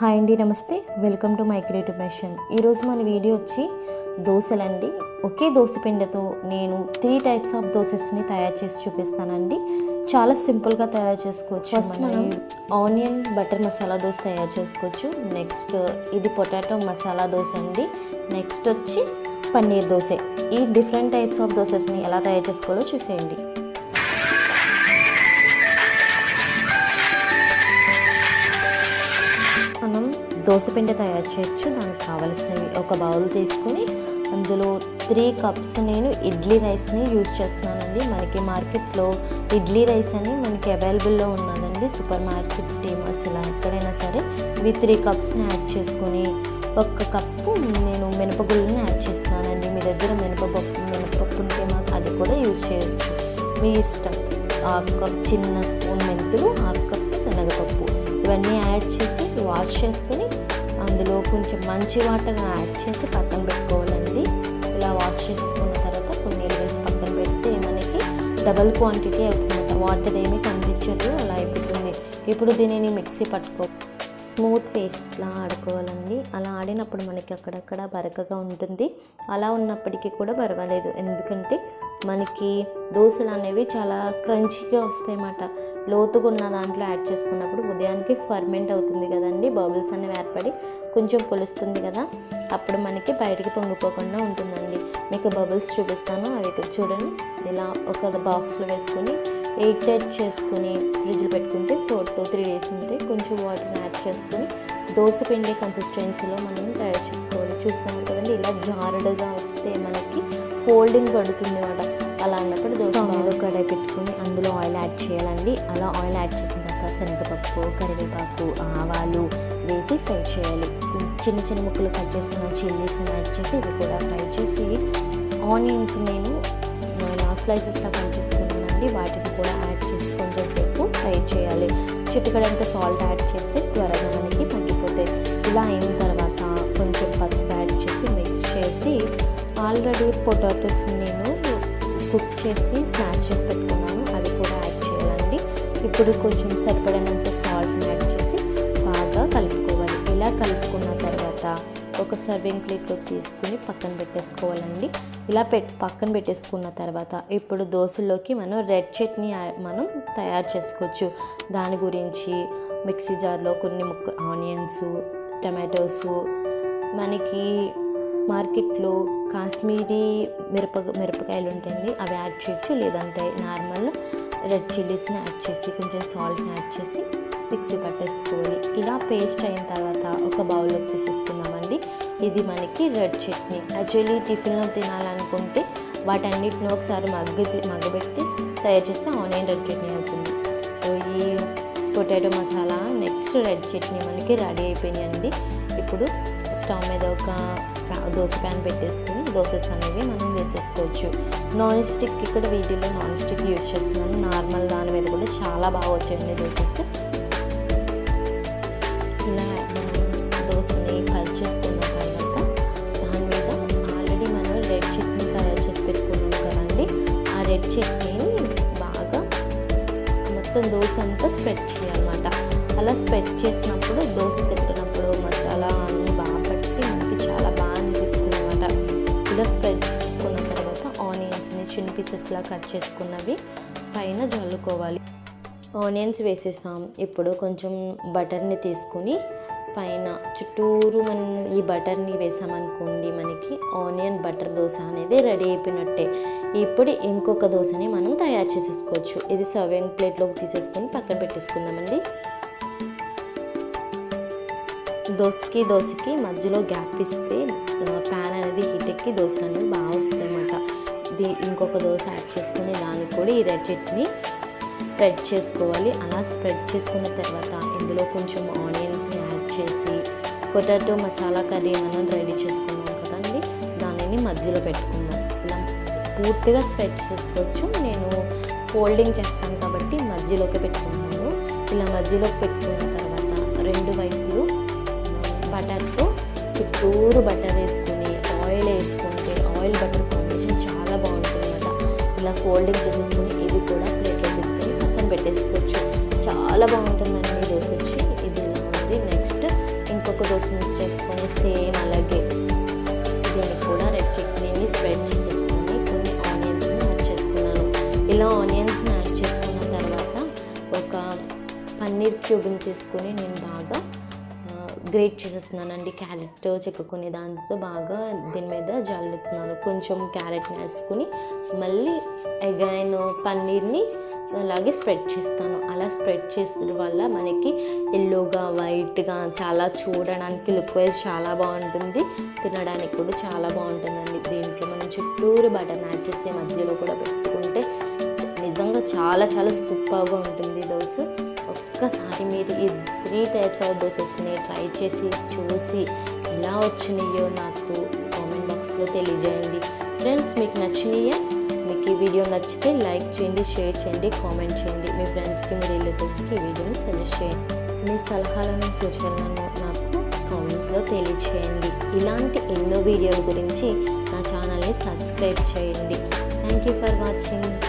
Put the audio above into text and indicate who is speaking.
Speaker 1: Hi అండి, నమస్తే. Welcome to my creative mission. ఈరోజు మన వీడియో వచ్చి దోశలండి. ఒకే దోశ పిండితో నేను 3 టైప్స్ ఆఫ్ దోసెస్ని తయారు చేసి చూపిస్తానండి. చాలా సింపుల్గా తయారు చేసుకోవచ్చు. ఫస్ట్ మనం ఆనియన్ బటర్ మసాలా దోశ తయారు చేసుకోవచ్చు. నెక్స్ట్ ఇది పొటాటో మసాలా దోశ అండి. నెక్స్ట్ వచ్చి పన్నీర్ దోశ. ఈ డిఫరెంట్ టైప్స్ ఆఫ్ దోసెస్ని ఎలా తయారు చేసుకోవాలో చూసేయండి. మనం దోసపిండి తయారు చేయొచ్చు. దానికి కావలసినవి ఒక బౌల్ తీసుకొని అందులో 3 కప్స్ నేను ఇడ్లీ రైస్ని యూజ్ చేస్తున్నానండి. మనకి మార్కెట్లో ఇడ్లీ రైస్ అని మనకి అవైలబుల్లో ఉన్నదండి. సూపర్ మార్కెట్స్, డీమార్ట్స్ ఇలా ఎక్కడైనా సరే ఇవి 3 కప్స్ని యాడ్ చేసుకొని 1 కప్పు నేను మినపగుళ్ళని యాడ్ చేస్తున్నానండి. మీ దగ్గర మినపప్పు ఉంటే అది కూడా యూజ్ చేయొచ్చు, మీ ఇష్టం. 1/2 కప్ చిన్న స్పూన్ మెంతులు, 1/2 కప్ శనగపప్పు ఇవన్నీ యాడ్ చేసి వాష్ చేసుకొని అందులో కొంచెం మంచి వాటర్ యాడ్ చేసి పక్కన పెట్టుకోవాలండి. ఇలా వాష్ చేసేసుకున్న తర్వాత కొన్ని నీళ్ళు వేసి పక్కన పెడితే మనకి డబల్ క్వాంటిటీ అవుతుందన్నమాట. వాటర్ ఏమీ కనిపించదు, అలా అయిపోతుంది. ఇప్పుడు దీనిని మిక్సీ స్మూత్ పేస్ట్లా ఆడుకోవాలండి. అలా ఆడినప్పుడు మనకి అక్కడక్కడ బరకగా ఉంటుంది. అలా ఉన్నప్పటికీ కూడా పర్వాలేదు, ఎందుకంటే మనకి దోశలు అనేవి చాలా క్రంచీగా వస్తాయన్నమాట. లోతుగా ఉన్న దాంట్లో యాడ్ చేసుకున్నప్పుడు ఉదయానికి ఫర్మెంట్ అవుతుంది కదండి, బబుల్స్ అనేవి ఏర్పడి కొంచెం పులుస్తుంది కదా, అప్పుడు మనకి బయటికి పొంగిపోకుండా ఉంటుందండి. మీకు బబుల్స్ చూపిస్తాను, అవి చూడండి. ఇలా ఒక బాక్స్లో వేసుకొని 8 టైట్ చేసుకొని ఫ్రిడ్జ్లో పెట్టుకుంటే 4 to 3 days ఉంటాయి. కొంచెం వాటర్ యాడ్ చేసుకొని దోశ పిండి కన్సిస్టెన్సీలో మనం తయారు చేసుకోవాలి. చూస్తాము కదండి, ఇలా జారుడుగా వస్తే మనకి ఫోల్డింగ్ పడుతుంది అన్నమాట. అలా అన్నప్పుడు స్టవ్ మీద కడాయి పెట్టుకొని అందులో ఆయిల్ యాడ్ చేయాలండి. అలా ఆయిల్ యాడ్ చేసిన తర్వాత శనగపప్పు, కరివేపాకు, ఆవాలు వేసి ఫ్రై చేయాలి. చిన్న చిన్న ముక్కలు కట్ చేసుకున్న చిల్లీస్ని యాడ్ చేసి ఇవి కూడా ఫ్రై చేసి ఆనియన్స్ నేను స్లైసెస్లో కట్ చేసుకున్నానండి. వాటిని కూడా యాడ్ చేసి కొంచెం సేపు ఫ్రై చేయాలి. చిటికడంత సాల్ట్ యాడ్ చేస్తే త్వరగా మనకి మగ్గిపోతాయి. ఇలా అయిన తర్వాత కొంచెం పసుపు యాడ్ చేసి మిక్స్ చేసి ఆల్రెడీ పొటాటోస్ని నేను కుక్ చేసి స్మాష్ చేసి పెట్టుకున్నాను, అవి కూడా యాడ్ చేయాలండి. ఇప్పుడు కొంచెం సరిపడినంత సాల్ట్ని యాడ్ చేసి బాగా కలుపుకోవాలి. ఇలా కలుపుకున్న తర్వాత ఒక సర్వింగ్ ప్లేట్లో తీసుకుని పక్కన పెట్టేసుకోవాలండి. ఇలా పక్కన పెట్టేసుకున్న తర్వాత ఇప్పుడు దోశలోకి మనం రెడ్ చట్నీ మనం తయారు చేసుకోవచ్చు. దాని గురించి మిక్సీ జార్లో కొన్ని ఆనియన్స్, టమాటోస్, మనకి మార్కెట్లో కాశ్మీరీ మిరపకాయలు ఉంటాయండి, అవి యాడ్ చేయొచ్చు. లేదంటే నార్మల్ రెడ్ చిల్లీస్ని యాడ్ చేసి కొంచెం సాల్ట్ని యాడ్ చేసి మిక్సీ పట్టేసుకోవాలి. ఇలా పేస్ట్ అయిన తర్వాత ఒక బౌల్లోకి తీసేసుకుందామండి. ఇది మనకి రెడ్ చట్నీ. యాక్చువల్లీ టిఫిన్లో తినాలనుకుంటే వాటన్నిటిని ఒకసారి మగ్గబెట్టి తయారు చేస్తే ఆనియన్ రెడ్ చట్నీ అవుతుంది. ఈ potato masala next red chutney మనకి రెడీ అయిపోయినాయండి. ఇప్పుడు స్టవ్ మీద ఒక దోశ ప్యాన్ పెట్టేసుకుని దోసెస్ అనేవి మనం వేసేసుకోవచ్చు. నాన్ స్టిక్, ఇక్కడ వీడియోలో నాన్ స్టిక్ యూజ్ చేస్తున్నాను. నార్మల్ దాని మీద కూడా చాలా బాగా వచ్చాయండి దోసెస్. ఇలా మనం దోశని కట్ చేసుకున్న తర్వాత దాని మీద ఆల్రెడీ మనం రెడ్ చట్నీ తయారు చేసి పెట్టుకున్నాం కదండి, ఆ రెడ్ చట్నీని బాగా మొత్తం దోశ అంతా స్ప్రెడ్ చేయాలన్నమాట. అలా స్ప్రెడ్ చేసినప్పుడు దోశ తింటున్నప్పుడు మసాలా అన్నీ బాగా పట్టి మనకి చాలా బాగా అనిపిస్తుంది అన్నమాట. ఇలా స్ప్రెడ్ చేసుకున్న తర్వాత ఆనియన్స్ని చిన్న పీసెస్లా కట్ చేసుకున్నవి పైన జల్లుకోవాలి. ఆనియన్స్ వేసేస్తాం. ఇప్పుడు కొంచెం బటర్ని తీసుకుని పైన చుట్టూరు మనం ఈ బటర్ని వేసామనుకోండి, మనకి ఆనియన్ బటర్ దోశ అనేది రెడీ అయిపోయినట్టే. ఇప్పుడు ఇంకొక దోశని మనం తయారు చేసేసుకోవచ్చు. ఇది సర్వింగ్ ప్లేట్లోకి తీసేసుకొని పక్కన పెట్టేసుకుందామండి. దోశకి మధ్యలో గ్యాప్ ఇస్తే ప్యాన్ అనేది హీట్ ఎక్కి దోశలు అనేవి బాగా వస్తాయి అన్నమాట. ఇంకొక దోశ యాడ్ చేసుకుని దానికి కూడా ఈ రెడ్ చట్నీ స్ప్రెడ్ చేసుకోవాలి. అలా స్ప్రెడ్ చేసుకున్న తర్వాత ఇందులో కొంచెం ఆనియన్స్ని యాడ్ చేసి పొటాటో మసాలా కర్రీ మనం రెడీ చేసుకున్నాం కదండి, దానిని మధ్యలో పెట్టుకున్నాం. ఇలా పూర్తిగా స్ప్రెడ్ చేసుకోవచ్చు. నేను ఫోల్డింగ్ చేస్తాను కాబట్టి మధ్యలోకి పెట్టుకున్నాను. ఇలా మధ్యలోకి పెట్టుకున్న తర్వాత 2 వైపులు బటర్తో చుట్టూరు బటర్ వేసుకుని ఆయిల్ వేసుకుంటే ఆయిల్ బటర్ కాంబినేషన్ చాలా బాగుంటుంది అన్నమాట. ఇలా ఫోల్డింగ్ చేసేసుకుని ఇది కూడా ప్లేట్లో తీసుకొని పక్కన పెట్టేసుకోవచ్చు. చాలా బాగుంటుందండి దోశ వచ్చి. ఇది ఇలా ఉంది. నెక్స్ట్ ఇంకొక దోశని చేసుకొని సేమ్ అలాగే దీన్ని కూడా రెడ్ చట్నీని స్ప్రెడ్ చేసేసుకొని కొన్ని ఆనియన్స్ని యాడ్ చేసుకున్నాను. ఇలా ఆనియన్స్ని యాడ్ చేసుకున్న తర్వాత ఒక పన్నీర్ క్యూబ్ని తీసుకొని నేను బాగా గ్రేట్ చేసేస్తున్నానండి. క్యారెట్ చెక్కుకొని దాంతో బాగా దీని మీద జల్లుతున్నాను. కొంచెం క్యారెట్ని వేసుకుని మళ్ళీ అగైన్ పన్నీర్ని అలాగే స్ప్రెడ్ చేస్తాను. అలా స్ప్రెడ్ చేసడం వల్ల మనకి ఎల్లోగా వైట్గా చాలా చూడడానికి లుక్ వైజ్ చాలా బాగుంటుంది, తినడానికి కూడా చాలా బాగుంటుందండి. దీంట్లో మనం చుట్టూరు బటర్ యాడ్ చేస్తే మధ్యలో కూడా పెట్టుకుంటే నిజంగా చాలా చాలా సూపర్గా ఉంటుంది దోశ. ఒక్కసారి మీరు ఈ 3 types ఆఫ్ దోసెస్ని ట్రై చేసి చూసి ఎలా వచ్చినాయో నాకు కామెంట్ బాక్స్లో తెలియజేయండి. ఫ్రెండ్స్, మీకు నచ్చినాయా? మీకు ఈ వీడియో నచ్చితే లైక్ చేయండి, షేర్ చేయండి, కామెంట్ చేయండి. మీ ఫ్రెండ్స్కి, మీ రిలేటివ్స్కి ఈ వీడియోని సజెస్ట్ చేయండి. మీ సలహాలను, సూచనలను నాకు కామెంట్స్లో తెలియచేయండి. ఇలాంటి ఎన్నో వీడియోల గురించి నా ఛానల్ని సబ్స్క్రైబ్ చేయండి. Thank you for watching.